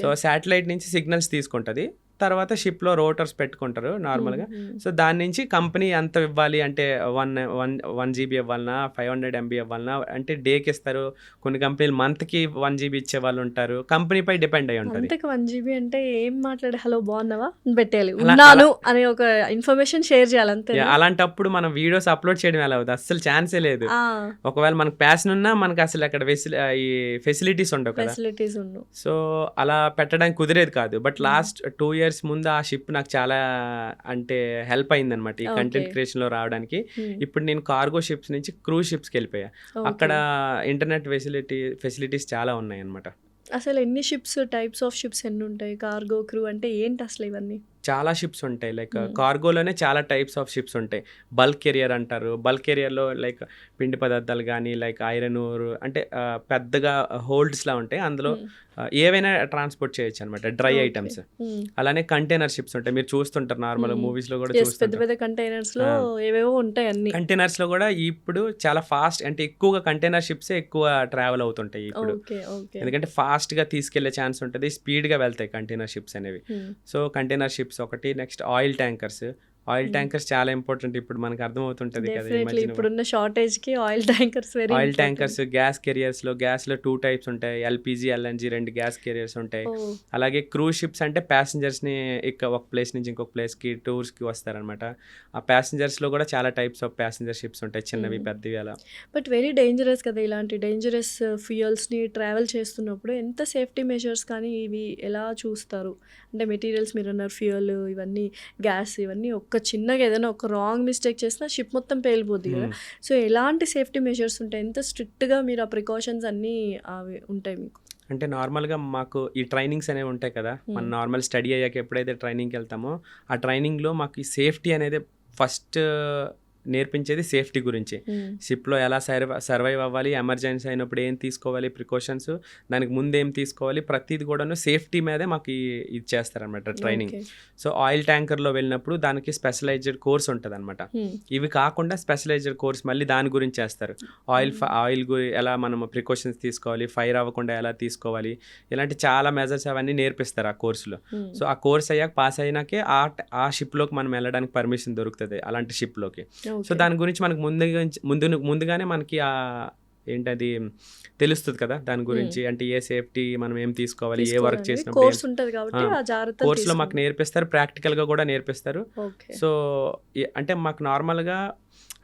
సో శాటిలైట్ నుంచి సిగ్నల్స్ తీసుకుంటుంది, తర్వాత షిప్లో రోటర్స్ పెట్టుకుంటారు నార్మల్గా. సో దాని నుంచి కంపెనీ ఎంత ఇవ్వాలి అంటే 1 GB ఇవ్వాలన్నా 500 MB ఇవ్వాలన్నా అంటే డేకి ఇస్తారు. కొన్ని కంపెనీలు మంత్కి 1 GB ఇచ్చే వాళ్ళు ఉంటారు. కంపెనీపై డిపెండ్ అయి ఉంటుంది. అంతకు 1 GB అంటే ఏం మాట్లాడే హలో బాగున్నావా పెట్టేయాలి, ఉన్నాను అనే ఒక ఇన్ఫర్మేషన్ షేర్ చేయాలి అంతే. అలాంటప్పుడు మనం వీడియోస్ అప్లోడ్ చేయడం ఎలా అవుతుంది, అస్సలు ఛాన్సే లేదు. ఒకవేళ మనకు ప్యాషన్ ఉన్నా మనకు అసలు అక్కడ ఈ ఫెసిలిటీస్ ఉండవు కదా. ఫెసిలిటీస్ ఉండవు. సో అలా పెట్టడానికి కుదిరేది కాదు. బట్ లాస్ట్ 2 years ముందు ఆ షిప్ నాకు చాలా అంటే హెల్ప్ అయింది అనమాట ఈ కంటెంట్ క్రియేషన్ లో రావడానికి. ఇప్పుడు నేను కార్గో షిప్స్ నుంచి క్రూజ్ షిప్స్కి వెళ్ళిపోయా. అక్కడ ఇంటర్నెట్ ఫెసిలిటీస్ చాలా ఉన్నాయి అనమాట. అసలు ఎన్ని షిప్స్, టైప్స్ ఆఫ్ షిప్స్ ఎన్ని ఉంటాయి? కార్గో, క్రూ అంటే ఏంటి అసలు ఇవన్నీ? చాలా షిప్స్ ఉంటాయి. లైక్ కార్గోలోనే చాలా టైప్స్ ఆఫ్ షిప్స్ ఉంటాయి. బల్క్ కెరియర్ అంటారు. బల్క్ కెరియర్లో లైక్ పిండి పదార్థాలు కానీ లైక్ ఐరన్ ఓర్ అంటే పెద్దగా హోల్డ్స్లా ఉంటాయి. అందులో ఏవైనా ట్రాన్స్పోర్ట్ చేయొచ్చు అనమాట, డ్రై ఐటమ్స్. అలానే కంటైనర్ షిప్స్ ఉంటాయి, మీరు చూస్తుంటారు నార్మల్ మూవీస్లో కూడా పెద్ద చూస్తుంటారు. పెద్ద కంటైనర్స్ లో ఏవేవో ఉంటాయి అన్ని. కంటైనర్స్లో కూడా ఇప్పుడు చాలా ఫాస్ట్ అంటే ఎక్కువగా కంటైనర్ షిప్సే ఎక్కువ ట్రావెల్ అవుతుంటాయి ఇప్పుడు. ఎందుకంటే ఫాస్ట్గా తీసుకెళ్లే ఛాన్స్ ఉంటుంది, స్పీడ్గా వెళ్తాయి కంటైనర్ షిప్స్ అనేవి. సో కంటైనర్ షిప్స్ ఒకటి. నెక్స్ట్ ఆయిల్ ట్యాంకర్స్ చాలా ఇంపార్టెంట్ ఇప్పుడు మనకు అర్థమవుతుంటది కదా. ఇప్పుడున్న షార్టేజ్ కి ఆయిల్ ట్యాంకర్స్ గ్యాస్ కెరియర్స్లో 2 types ఉంటాయి, LPG LNG 2 గ్యాస్ కెరియర్స్ ఉంటాయి. అలాగే క్రూజ్ షిప్స్ అంటే ప్యాసింజర్స్ని ఒక ప్లేస్ నుంచి ఇంకొక ప్లేస్కి టూర్స్కి వస్తారనమాట. ఆ ప్యాసింజర్స్లో కూడా చాలా టైప్స్ ఆఫ్ ప్యాసింజర్ షిప్స్ ఉంటాయి, చిన్నవి పెద్దవి అలా. బట్ వెరీ డేంజరస్ కదా ఇలాంటి డేంజరస్ ఫ్యూయల్స్ని ట్రావెల్ చేస్తున్నప్పుడు. ఎంత సేఫ్టీ మెజర్స్ కానీ ఇవి ఎలా చూస్తారు అంటే మెటీరియల్స్ మీరు అన్నారు ఫ్యూయల్ ఇవన్నీ గ్యాస్ ఇవన్నీ ఒక్క చిన్నగా ఏదైనా ఒక రాంగ్ మిస్టేక్ చేసినా షిప్ మొత్తం పేలిపోద్ది కదా. సో ఎలాంటి సేఫ్టీ మెజర్స్ ఉంటాయి, ఎంత స్ట్రిక్ట్గా మీరు ఆ ప్రికాషన్స్ అన్నీ అవి ఉంటాయి మీకు? అంటే నార్మల్గా మాకు ఈ ట్రైనింగ్స్ అనేవి ఉంటాయి కదా, మనం నార్మల్ స్టడీ అయ్యాక ఎప్పుడైతే ట్రైనింగ్కి వెళ్తామో ఆ ట్రైనింగ్లో మాకు ఈ సేఫ్టీ అనేది ఫస్ట్ నేర్పించేది సేఫ్టీ గురించి. షిప్లో ఎలా సర్వైవ్ అవ్వాలి, ఎమర్జెన్సీ అయినప్పుడు ఏం తీసుకోవాలి ప్రికాషన్స్, దానికి ముందు ఏం తీసుకోవాలి, ప్రతిది కూడాను సేఫ్టీ మీదే మాకు ఇది చేస్తారనమాట ట్రైనింగ్. సో ఆయిల్ ట్యాంకర్లో వెళ్ళినప్పుడు దానికి స్పెషలైజ్డ్ కోర్స్ ఉంటుంది అనమాట. ఇవి కాకుండా స్పెషలైజ్డ్ కోర్స్ మళ్ళీ దాని గురించి చేస్తారు. ఆయిల్ ఎలా మనం ప్రికాషన్స్ తీసుకోవాలి, ఫైర్ అవ్వకుండా ఎలా తీసుకోవాలి, ఇలాంటి చాలా మెజర్స్ అవన్నీ నేర్పిస్తారు ఆ కోర్సులో. సో ఆ కోర్స్ అయ్యాక పాస్ అయినాకే ఆ షిప్లోకి మనం వెళ్ళడానికి పర్మిషన్ దొరుకుతుంది అలాంటి షిప్లోకి. సో దాని గురించి మనకు ముందుగానే మనకి ఏంటది తెలుస్తుంది కదా దాని గురించి. అంటే ఏ సేఫ్టీ మనం ఏం తీసుకోవాలి, ఏ వర్క్ చేసినప్పుడు కోర్సులో మాకు నేర్పిస్తారు, ప్రాక్టికల్గా కూడా నేర్పిస్తారు. సో అంటే మాకు నార్మల్గా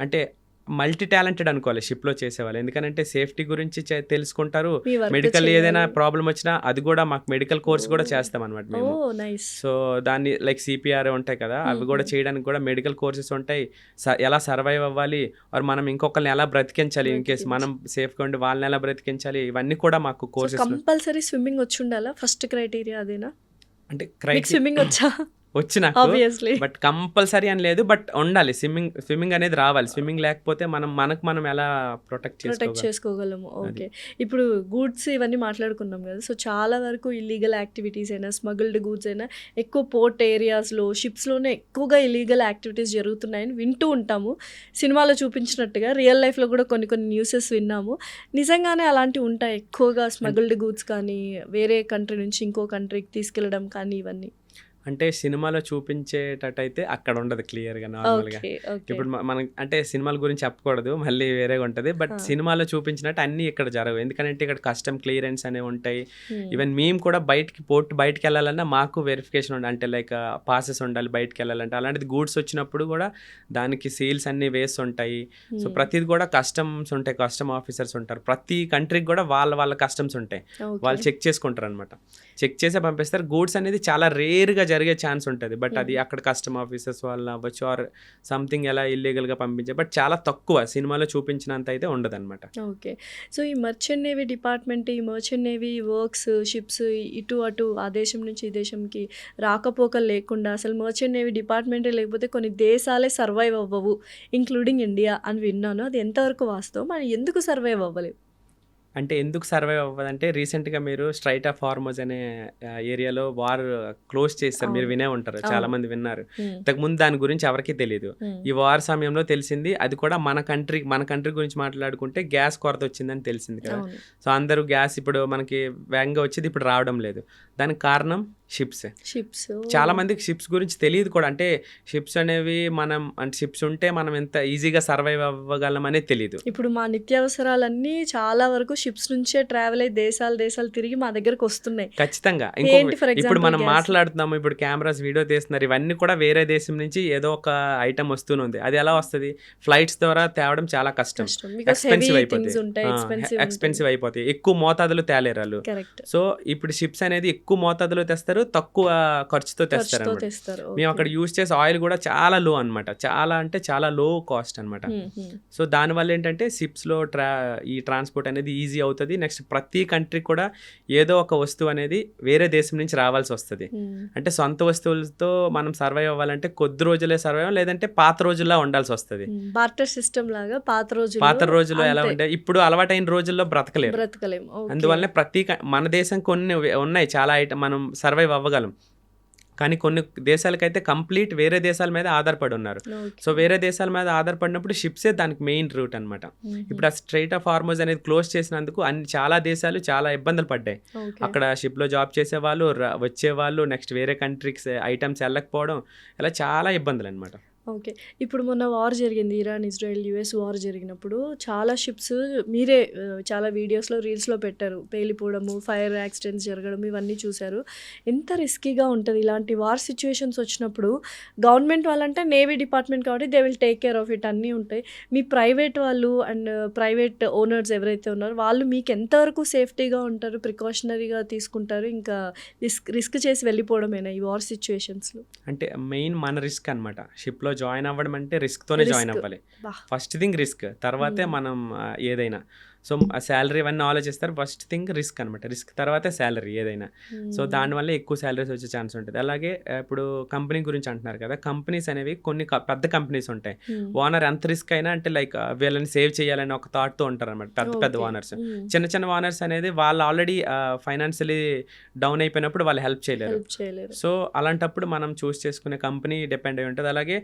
అంటే మల్టీ టాలెంటెడ్ అనుకోవాలి షిప్లో చేసేవాళ్ళు. ఎందుకంటే సేఫ్టీ గురించి తెలుసుకుంటారు, మెడికల్ ఏదైనా ప్రాబ్లం వచ్చినా అది కూడా మాకు మెడికల్ కోర్స్ కూడా చేస్తాం అనమాట మేము. సో దాన్ని లైక్ CPR ఉంటాయి కదా, అవి కూడా చేయడానికి కూడా మెడికల్ కోర్సెస్ ఉంటాయి. ఎలా సర్వైవ్ అవ్వాలి, ఆర్ మనం ఇంకొకరిని ఎలా బ్రతికించాలి, ఇన్ కేసు మనం సేఫ్గా ఉండి వాళ్ళని ఎలా బ్రతికించాలి, ఇవన్నీ కూడా మాకు కోర్సెస్. కంపల్సరీ స్విమ్మింగ్ వచ్చి ఉండాలా ఫస్ట్ క్రైటీరియా అదేనా? అంటే స్విమ్మింగ్ వచ్చా? వచ్చి నాకు, బట్ కంపల్సరీ అని లేదు, బట్ ఉండాలి స్విమ్మింగ్ అనేది రావాలి. స్విమ్మింగ్ లేకపోతే మనం ఎలా ప్రొటెక్ట్ చేసుకోగలము. ఓకే, ఇప్పుడు గూడ్స్ ఇవన్నీ మాట్లాడుకున్నాం కదా. సో చాలా వరకు ఇల్లీగల్ యాక్టివిటీస్ అయినా స్మగుల్డ్ గూడ్స్ అయినా ఎక్కువ పోర్ట్ ఏరియాస్లో షిప్స్లోనే ఎక్కువగా ఇల్లీగల్ యాక్టివిటీస్ జరుగుతున్నాయని వింటూ ఉంటాము. సినిమాలో చూపించినట్టుగా రియల్ లైఫ్లో కూడా కొన్ని న్యూసెస్ విన్నాము. నిజంగానే అలాంటివి ఉంటాయి ఎక్కువగా, స్మగుల్డ్ గూడ్స్ కానీ వేరే కంట్రీ నుంచి ఇంకో కంట్రీకి తీసుకెళ్ళడం కానీ ఇవన్నీ? అంటే సినిమాలో చూపించేటట్టయితే అక్కడ ఉండదు క్లియర్గా నార్మల్గా. ఇప్పుడు మనం అంటే సినిమాల గురించి చెప్పకూడదు, మళ్ళీ వేరేగా ఉంటుంది. బట్ సినిమాలో చూపించినట్టు అన్నీ ఇక్కడ జరగవు. ఎందుకంటే ఇక్కడ కస్టమ్ క్లియరెన్స్ అనేవి ఉంటాయి. ఈవెన్ మేము కూడా బయటికి వెళ్ళాలన్నా మాకు వెరిఫికేషన్ ఉండాలి, అంటే లైక్ పాసెస్ ఉండాలి బయటికి వెళ్ళాలంటే. అలాంటిది గూడ్స్ వచ్చినప్పుడు కూడా దానికి సీల్స్ అన్నీ వేసి ఉంటాయి. సో ప్రతిది కూడా కస్టమ్స్ ఉంటాయి, కస్టమ్ ఆఫీసర్స్ ఉంటారు. ప్రతి కంట్రీకి కూడా వాళ్ళ కస్టమ్స్ ఉంటాయి, వాళ్ళు చెక్ చేసుకుంటారు అనమాట. చెక్ చేసే పంపిస్తారు. గూడ్స్ అనేది చాలా రేర్గా జరిగే ఛాన్స్ ఉంటుంది, బట్ అది అక్కడ కస్టమ్ ఆఫీసర్స్ వాళ్ళు అవ్వచ్చు ఆర్ సంథింగ్ ఎలా ఇల్లీగల్గా పంపించే, బట్ చాలా తక్కువ సినిమాలో చూపించినంత అయితే ఉండదు అనమాట. ఓకే, సో ఈ మర్చెంట్ నేవీ డిపార్ట్మెంట్, ఈ మర్చెంట్ నేవీ వర్క్స్ షిప్స్ ఇటు అటు ఆ దేశం నుంచి ఈ దేశంకి రాకపోకలు లేకుండా అసలు మర్చెంట్ నేవీ డిపార్ట్మెంటే లేకపోతే కొన్ని దేశాలే సర్వైవ్ అవ్వవు, ఇంక్లూడింగ్ ఇండియా అని విన్నాను. అది ఎంతవరకు వాస్తవం? మరి ఎందుకు సర్వైవ్ అవ్వలేవు? అంటే ఎందుకు సర్వైవ్ అవ్వదంటే రీసెంట్గా మీరు స్ట్రైట్ ఆఫ్ హార్మోజ్ అనే ఏరియాలో వార్ క్లోజ్ చేస్తారు, మీరు వినే ఉంటారు, చాలా మంది విన్నారు. ఇంతకుముందు దాని గురించి ఎవరికీ తెలియదు. ఈ వార్ సమయంలో తెలిసింది. అది కూడా మన కంట్రీ గురించి మాట్లాడుకుంటే గ్యాస్ కొరత వచ్చిందని తెలిసింది కదా. సో అందరూ గ్యాస్ ఇప్పుడు మనకి వేగంగా వచ్చేది ఇప్పుడు రావడం లేదు. దానికి కారణం షిప్స్. షిప్స్. చాలా మందికి షిప్స్ గురించి తెలియదు కూడా. అంటే షిప్స్ అనేవి మనం అంటే షిప్స్ ఉంటే మనం ఎంత ఈజీగా సర్వైవ్ అవ్వగలం అనేది తెలియదు. ఇప్పుడు మా నిత్యావసరాలన్నీ చాలా వరకు షిప్స్ నుంచే ట్రావెల్ అయ్యి దేశాలు తిరిగి మా దగ్గరికి వస్తున్నాయి. ఖచ్చితంగా. ఏంటి ఫర్ ఇప్పుడు ఎగ్జాంపుల్ మనం గ్యాస్? మాట్లాడుతున్నాము, ఇప్పుడు కెమెరాస్ వీడియో తీస్తున్నారు, ఇవన్నీ కూడా వేరే దేశం నుంచి ఏదో ఒక ఐటమ్ వస్తూనే ఉంది. అది ఎలా వస్తుంది? ఫ్లైట్స్ ద్వారా తేవడం చాలా కష్టం, ఎక్స్పెన్సివ్ అయిపోతాయి, ఎక్స్పెన్సివ్ అయిపోతాయి, ఎక్కువ మోతాదులో తేలేరు వాళ్ళు. కరెక్ట్. సో ఇప్పుడు షిప్స్ అనేది ఎక్కువ మోతాదులో తెస్తారు, తక్కువ ఖర్చుతో తెస్తారు అన్నమాట. తెస్తారు. మేము అక్కడ యూజ్ చేసే ఆయిల్ కూడా చాలా లో అనమాట, చాలా అంటే చాలా లో కాస్ట్ అనమాట. సో దానివల్ల ఏంటంటే షిప్స్లో ఈ ట్రాన్స్పోర్ట్ అనేది ఈజీ అవుతుంది. నెక్స్ట్ ప్రతి కంట్రీ కూడా ఏదో ఒక వస్తువు అనేది వేరే దేశం నుంచి రావాల్సి వస్తుంది. అంటే సొంత వస్తువులతో మనం సర్వైవ్ అవ్వాలంటే కొద్ది రోజులే సర్వైవ్, లేదంటే పాత రోజుల్లో ఉండాల్సి వస్తుంది. బార్టర్ సిస్టమ్ లాగా పాత రోజుల్లో ఎలా ఉండే, ఇప్పుడు అలవాటైన రోజుల్లో బ్రతకలేము. అందువల్ల మన దేశం కొన్ని ఉన్నాయి చాలా ఐటమ్ మనం సర్వైవ్ అవ్వగలం. కానీ కొన్ని దేశాలకైతే కంప్లీట్ వేరే దేశాల మీద ఆధారపడి ఉన్నారు. సో వేరే దేశాల మీద ఆధారపడినప్పుడు షిప్సే దానికి మెయిన్ రూట్ అనమాట. ఇప్పుడు ఆ స్ట్రైట్ ఆఫ్ హార్మోజ్ అనేది క్లోజ్ చేసినందుకు చాలా దేశాలు చాలా ఇబ్బందులు పడ్డాయి. అక్కడ షిప్లో జాబ్ చేసేవాళ్ళు వచ్చేవాళ్ళు, నెక్స్ట్ వేరే కంట్రీకి ఐటమ్స్ వెళ్ళకపోవడం, ఇలా చాలా ఇబ్బందులు అనమాట. ఓకే. ఇప్పుడు మొన్న వార్ జరిగింది, ఇరాన్ ఇజ్రాయెల్ యుఎస్ వార్ జరిగినప్పుడు చాలా షిప్స్ మీరే చాలా వీడియోస్లో రీల్స్లో పెట్టారు, పేలిపోవడము, ఫైర్ యాక్సిడెంట్స్ జరగడం, ఇవన్నీ చూశారు. ఎంత రిస్కీగా ఉంటుంది ఇలాంటి వార్ సిచ్యువేషన్స్ వచ్చినప్పుడు. గవర్నమెంట్ వాళ్ళంటే నేవీ డిపార్ట్మెంట్ కాబట్టి they will take care of it, అన్నీ ఉంటాయి. మీ ప్రైవేట్ వాళ్ళు అండ్ ప్రైవేట్ ఓనర్స్ ఎవరైతే ఉన్నారో వాళ్ళు మీకు ఎంతవరకు సేఫ్టీగా ఉంటారు, ప్రికాషనరీగా తీసుకుంటారు, ఇంకా రిస్క్ చేసి వెళ్ళిపోవడమేనా ఈ వార్ సిచ్యువేషన్స్లో? అంటే మెయిన్ మన రిస్క్ అనమాట. షిప్లో జాయిన్ అవ్వడం అంటే రిస్క్తోనే జాయిన్ అవ్వాలి. ఫస్ట్ థింగ్ రిస్క్, తర్వాతే మనం ఏదైనా. సో శాలరీ ఇవన్నీ ఆలోచిస్తారు. ఫస్ట్ థింగ్ రిస్క్ అనమాట, రిస్క్ తర్వాతే శాలరీ ఏదైనా. సో దానివల్ల ఎక్కువ శాలరీస్ వచ్చే ఛాన్స్ ఉంటుంది. అలాగే ఇప్పుడు కంపెనీ గురించి అంటున్నారు కదా, కంపెనీస్ అనేవి కొన్ని పెద్ద కంపెనీస్ ఉంటాయి. ఓనర్ ఎంత రిస్క్ అయినా అంటే లైక్ వీళ్ళని సేవ్ చేయాలని ఒక థాట్తో ఉంటారు అనమాట పెద్ద ఓనర్స్. చిన్న ఓనర్స్ అనేది వాళ్ళు ఆల్రెడీ ఫైనాన్షియలీ డౌన్ అయిపోయినప్పుడు వాళ్ళు హెల్ప్ చేయలేరు. సో అలాంటప్పుడు మనం చూస్ చేసుకునే కంపెనీ డిపెండ్ అయి ఉంటుంది. అలాగే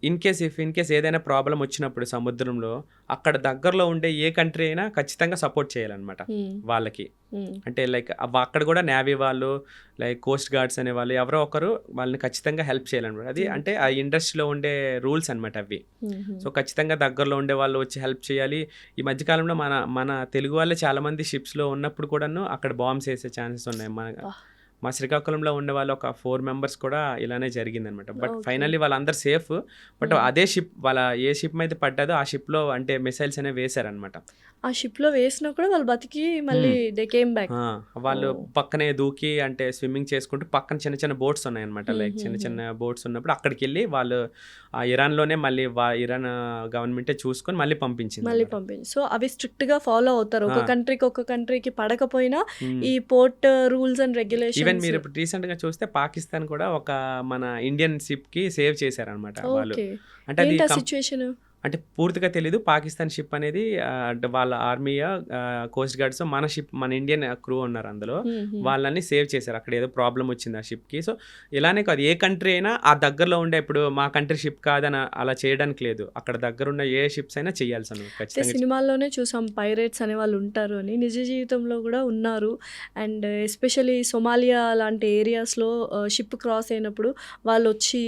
ఇన్ కేస్ ఏదైనా ప్రాబ్లం వచ్చినప్పుడు సముద్రంలో అక్కడ దగ్గరలో ఉండే ఏ కంట్రీ అయినా ఖచ్చితంగా సపోర్ట్ చేయాలన్నమాట వాళ్ళకి. అంటే లైక్ అక్కడ కూడా నేవీ వాళ్ళు, లైక్ కోస్ట్ గార్డ్స్ అనే వాళ్ళు ఎవరో ఒకరు వాళ్ళని ఖచ్చితంగా హెల్ప్ చేయాలన్నమాట. అది అంటే ఆ ఇండస్ట్రీలో ఉండే రూల్స్ అనమాట అవి. సో ఖచ్చితంగా దగ్గరలో ఉండే వాళ్ళు వచ్చి హెల్ప్ చేయాలి. ఈ మధ్యకాలంలో మన తెలుగు వాళ్ళే చాలా మంది షిప్స్లో ఉన్నప్పుడు కూడాను అక్కడ బాంబ్స్ వేసే ఛాన్సెస్ ఉన్నాయి. మా శ్రీకాకుళంలో ఉండే వాళ్ళు ఒక 4 మెంబర్స్ కూడా ఇలానే జరిగిందనమాట. బట్ ఫైనల్లీ వాళ్ళందరూ సేఫ్. బట్ అదే షిప్ వాళ్ళ ఏ షిప్ మీద పడ్డాదో ఆ షిప్లో అంటే మిసైల్స్ అనేవి వేశారనమాట. ఆ షిప్లో వేసినా కూడా వాళ్ళు బతికి మళ్ళీ దే కేమ్ బ్యాక్. వాళ్ళు పక్కనే దూకి అంటే స్విమ్మింగ్ చేసుకుంటూ పక్కన చిన్న బోట్స్ ఉన్నాయన్నమాట. లైక్ చిన్న బోట్స్ ఉన్నప్పుడు అక్కడికి వెళ్ళి వాళ్ళు ఇరాన్లోనే మళ్ళీ ఇరాన్ గవర్నమెంటే చూసుకొని మళ్ళీ పంపించింది. సో అవి స్ట్రిక్ట్ గా ఫాలో అవుతారు. ఒక కంట్రీకి పడకపోయినా ఈ port rules and regulation. Even మీరు ఇప్పుడు రీసెంట్ గా చూస్తే పాకిస్తాన్ కూడా ఒక మన ఇండియన్ షిప్ కి సేవ్ చేశారనమాట వాళ్ళు. అంటే అది సిచ్యువేషన్ అంటే పూర్తిగా తెలీదు. పాకిస్తాన్ షిప్ అనేది వాళ్ళ ఆర్మీ కోస్ట్ గార్డ్స్ మన ఇండియన్ క్రూ ఉన్నారు అందులో, వాళ్ళని సేవ్ చేశారు. అక్కడ ఏదో ప్రాబ్లం వచ్చింది ఆ షిప్కి. సో ఇలానే కాదు, ఏ కంట్రీ అయినా ఆ దగ్గరలో ఉండే, ఇప్పుడు మా కంట్రీ షిప్ కాదని అలా చేయడానికి లేదు. అక్కడ దగ్గర ఉన్న ఏ షిప్స్ అయినా చేయాల్సి ఖచ్చితంగా. సినిమాల్లోనే చూసాం పైరేట్స్ అనే వాళ్ళు ఉంటారు అని, నిజ జీవితంలో కూడా ఉన్నారు. అండ్ ఎస్పెషలీ సొమాలియా లాంటి ఏరియాస్లో షిప్ క్రాస్ అయినప్పుడు వాళ్ళు వచ్చి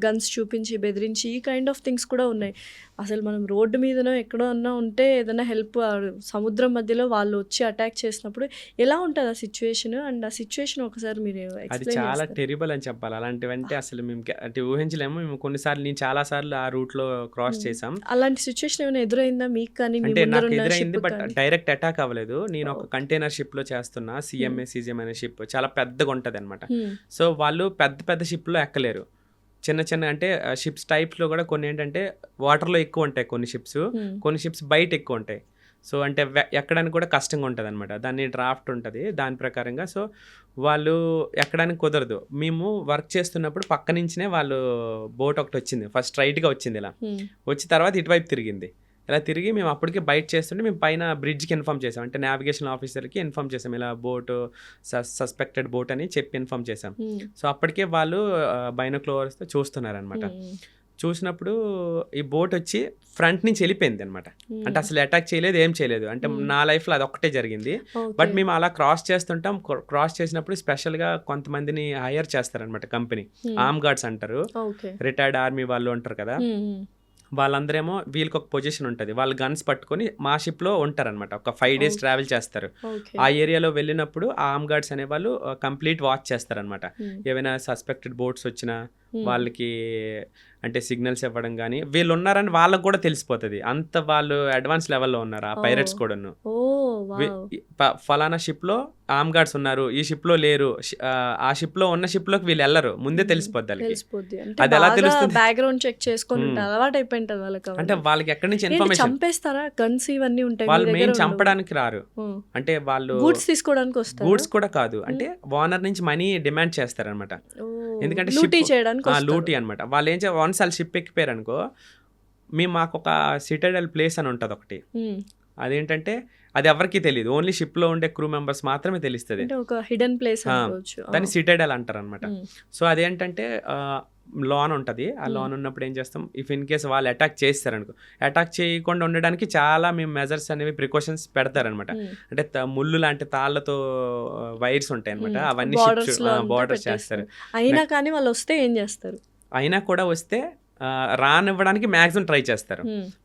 గన్స్ చూపించి బెదిరించి ఈ కైండ్ ఆఫ్ థింగ్స్ కూడా ఉన్నాయి. అసలు మనం రోడ్డు మీదనో ఎక్కడో అన్నా ఉంటే ఏదైనా హెల్ప్, సముద్రం మధ్యలో వాళ్ళు వచ్చి అటాక్ చేసినప్పుడు ఎలా ఉంటుంది ఆ సిచ్యువేషన్? అండ్ ఆ సిచ్యువేషన్ ఒకసారి మీరు అది చాలా టెరిబుల్ అని చెప్పాలి. అలాంటివంటే అసలు మేము అంటే ఊహించలేము. మేము కొన్నిసార్లు నేను చాలా సార్లు ఆ రూట్లో క్రాస్ చేసాం. అలాంటి సిచ్యువేషన్ ఏమైనా ఎదురైందా మీకు? కానీ అంటే నాకు ఎదురైంది, బట్ డైరెక్ట్ అటాక్ అవ్వలేదు. నేను ఒక కంటైనర్ షిప్ లో చేస్తున్నా, CMA అనే షిప్ చాలా పెద్దగా ఉంటది అనమాట. సో వాళ్ళు పెద్ద షిప్ లో ఎక్కలేరు. చిన్న అంటే షిప్స్ టైప్స్లో కూడా కొన్ని ఏంటంటే వాటర్లో ఎక్కువ ఉంటాయి కొన్ని షిప్స్ బయట ఎక్కువ ఉంటాయి. సో అంటే ఎక్కడానికి కూడా కష్టంగా ఉంటుంది అనమాట. దాన్ని డ్రాఫ్ట్ ఉంటుంది దాని ప్రకారంగా. సో వాళ్ళు ఎక్కడానికి కుదరదు. మేము వర్క్ చేస్తున్నప్పుడు పక్క నుంచినే వాళ్ళు బోట్ ఒకటి వచ్చింది, ఫస్ట్ స్ట్రైట్గా వచ్చింది, ఇలా వచ్చి తర్వాత ఇటువైపు తిరిగింది. ఇలా తిరిగి మేము అప్పటికే బయట చేస్తుంటే మేము పైన బ్రిడ్జ్కి ఇన్ఫామ్ చేసాం, అంటే నావిగేషన్ ఆఫీసర్కి ఇన్ఫామ్ చేసాం, ఇలా బోటు సస్పెక్టెడ్ బోట్ అని చెప్పి ఇన్ఫామ్ చేసాం. సో అప్పటికే వాళ్ళు బైనోక్యులర్స్తో చూస్తున్నారనమాట. చూసినప్పుడు ఈ బోట్ వచ్చి ఫ్రంట్ నుంచి వెళ్ళిపోయింది అనమాట. అంటే అసలు అటాక్ చేయలేదు, ఏం చేయలేదు. అంటే నా లైఫ్లో అది ఒక్కటే జరిగింది. బట్ మేము అలా క్రాస్ చేస్తుంటాం. క్రాస్ చేసినప్పుడు స్పెషల్గా కొంతమందిని హైర్ చేస్తారనమాట కంపెనీ, ఆర్మ్ గార్డ్స్ అంటారు, రిటైర్డ్ ఆర్మీ వాళ్ళు ఉంటారు కదా, వాళ్ళందరేమో వీళ్ళకి ఒక పొజిషన్ ఉంటుంది, వాళ్ళు గన్స్ పట్టుకొని మా షిప్లో ఉంటారనమాట. ఒక 5 days ట్రావెల్ చేస్తారు. ఆ ఏరియాలో వెళ్ళినప్పుడు ఆ ఆర్మ్ గార్డ్స్ అనే వాళ్ళు కంప్లీట్ వాచ్ చేస్తారనమాట. ఏవైనా సస్పెక్టెడ్ బోట్స్ వచ్చినా వాళ్ళకి అంటే సిగ్నల్స్ ఇవ్వడం కానీ, వీళ్ళు ఉన్నారని వాళ్ళకి కూడా తెలిసిపోతుంది. అంత వాళ్ళు అడ్వాన్స్ లెవెల్లో ఉన్నారు ఆ పైరట్స్ కూడాను. ఫలానా షిప్లో ఆర్మ్ గార్డ్స్ ఉన్నారు, ఈ షిప్లో లేరు, ఆ షిప్లో ఉన్న షిప్లోకి వీళ్ళు వెళ్ళరు, ముందే తెలిసిపోద్ది. అది ఎలా తెలుస్తుంది? బ్యాక్గ్రౌండ్ చెక్ చేసుకొని అలవాటు అయిపోయింటది వాళ్ళకి. అంటే వాళ్ళకి ఎక్కడి నుంచి ఇన్ఫర్మేషన్, చంపేస్తారా? గన్స్ ఇవన్నీ ఉంటాయి. వాళ్ళు మెయిన్ చంపడానికి రారు, అంటే వాళ్ళు గూడ్స్ తీసుకోవడానికి వస్తారు. గూడ్స్ కూడా కాదు, అంటే ఓనర్ నుంచి మనీ డిమాండ్ చేస్తారనమాట. ఎందుకంటే లూటీ చేయడానికి, లూటీ అనమాట. వాళ్ళు ఏం వన్స్ వాళ్ళు షిప్ ఎక్కిపోయారు అనుకో, మాకు ఒక సిటడెల్ ప్లేస్ అని ఉంటుంది ఒకటి. అదేంటంటే అది ఎవరికి తెలియదు, ఓన్లీ షిప్లో ఉండే క్రూ మెంబర్స్ మాత్రమే తెలుస్తుంది. ఒక హిడెన్ ప్లేస్, దాన్ని సిటడెల్ అంటారు అనమాట. సో అదేంటంటే లాన్ ఉంటుంది. ఆ లాన్ ఉన్నప్పుడు ఏం చేస్తాం, ఇఫ్ ఇన్ కేస్ వాళ్ళు అటాక్ చేస్తారనుకో, అటాక్ చేయకుండా ఉండడానికి చాలా మేము మెజర్స్ అనేవి ప్రికాషన్స్ పెడతారనమాట. అంటే ముళ్ళు లాంటి తాళ్లతో వైర్స్ ఉంటాయి అనమాట, అవన్నీ బార్డర్స్ చేస్తారు. అయినా కానీ వాళ్ళు వస్తే ఏం చేస్తారు? అయినా కూడా వస్తే రానివ్వడానికి మ్యాక్సిమం ట్రై చేస్తారు.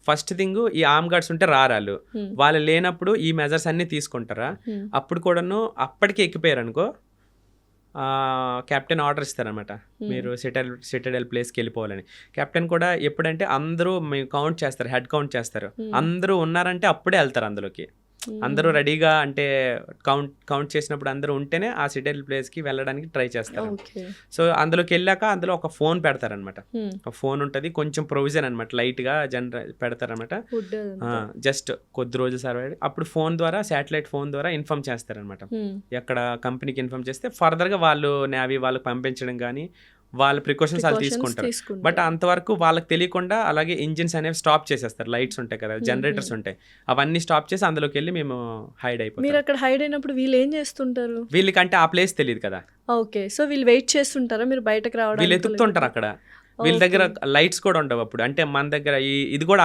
ఫస్ట్ థింగ్, ఈ ఆర్మ్ గార్డ్స్ ఉంటే రారాలు, వాళ్ళు లేనప్పుడు ఈ మెజర్స్ అన్ని తీసుకుంటారా. అప్పుడు కూడాను అప్పటికి ఎక్కిపోయారు అనుకో, కెప్టెన్ ఆర్డర్ ఇస్తారనమాట, మీరు సిటడెల్ ప్లేస్కి వెళ్ళిపోవాలని. కెప్టెన్ కూడా ఎప్పుడంటే అందరూ మేము కౌంట్ చేస్తారు, హెడ్ కౌంట్ చేస్తారు, అందరూ ఉన్నారంటే అప్పుడే వెళ్తారు అందులోకి. అందరూ రెడీగా, అంటే కౌంట్ చేసినప్పుడు అందరూ ఉంటేనే ఆ సిటడెల్ ప్లేస్కి వెళ్ళడానికి ట్రై చేస్తారు. సో అందులోకి వెళ్ళాక అందులో ఒక ఫోన్ పెడతారనమాట. ఒక ఫోన్ ఉంటుంది, కొంచెం ప్రొవిజన్ అనమాట, లైట్గా పెడతారనమాట, జస్ట్ కొద్ది రోజులు సర్వే. అప్పుడు ఫోన్ ద్వారా, శాటిలైట్ ఫోన్ ద్వారా ఇన్ఫార్మ్ చేస్తారనమాట. ఎక్కడ కంపెనీకి ఇన్ఫార్మ్ చేస్తే ఫర్దర్గా వాళ్ళు నేవీ వాళ్ళకి పంపించడం కానీ వాళ్ళ ప్రికాషన్స్ వాళ్ళు తీసుకుంటారు. బట్ అంతవరకు వాళ్ళకి తెలియకుండా అలాగే ఇంజిన్స్ అనేవి స్టాప్ చేసేస్తారు. లైట్స్ ఉంటాయి కదా, జనరేటర్స్ ఉంటాయి, అవన్నీ స్టాప్ చేసి అందులోకి వెళ్ళి మేము హైడ్ అయిపోతాం. మీరు అక్కడ హైడ్ అయినప్పుడు వీళ్ళు ఏం చేస్తుంటారు? వీళ్ళకంటే ఆ ప్లేస్ తెలియదు కదా. ఓకే, సో వీళ్ళు వెయిట్ చేస్తుంటారా మీరు బయటకు రావడం? వీళ్ళు ఎత్తుకుతుంటారు అక్కడ, వీళ్ళ దగ్గర లైట్స్ కూడా ఉండవు అప్పుడు. అంటే మన దగ్గర ఇది కూడా